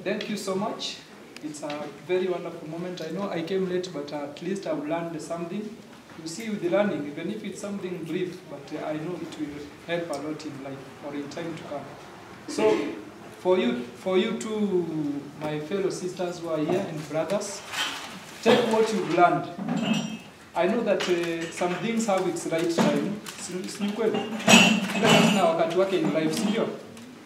Thank you so much. It's a very wonderful moment. I know I came late, but at least I've learned something. You see, with the learning, even if it's something brief, but I know it will help a lot in life or in time to come. So, for you two, my fellow sisters who are here and brothers, take what you've learned. I know that some things have its right time. In life,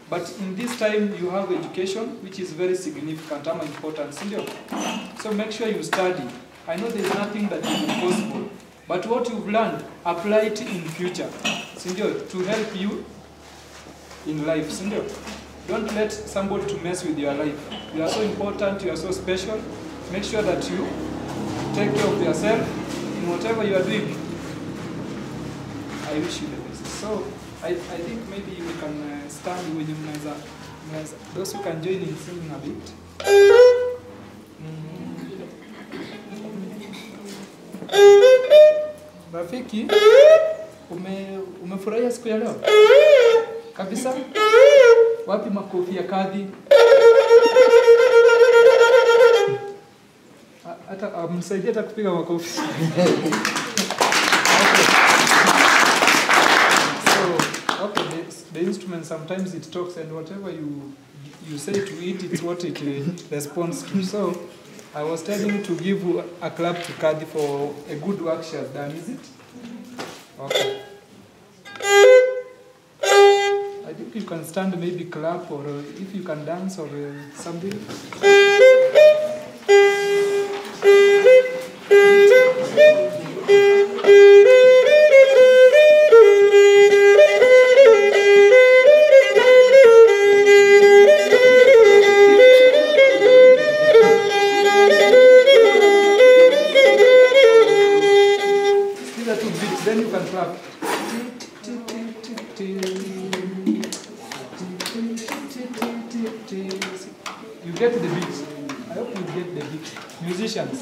but in this time you have education, which is very significant and important. So make sure you study. I know there's nothing that is impossible, but what you've learned, apply it in future, to help you in life. Don't let somebody to mess with your life. You are so important, you are so special. Make sure that you take care of yourself in whatever you are doing. I wish you the best. So I think maybe we can stand with you, those who can join in singing a bit. Rafiki, umefurahia siku ya leo? Kabisa? Wapi makofi ya kadhi? Hata msaidia hata kupiga makofi. Okay, the instrument sometimes it talks, and whatever you say to it, it's what it responds to. So I was telling you to give a clap to Kadi for a good work she has done, is it? Okay. I think you can stand, maybe clap, or if you can dance or something. Then you can clap. You get the beat. I hope you get the beat. Musicians.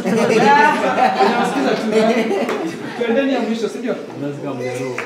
Unasikiza tu. Tuendeni ya mwisho, si ndio? Unasikia mjaro.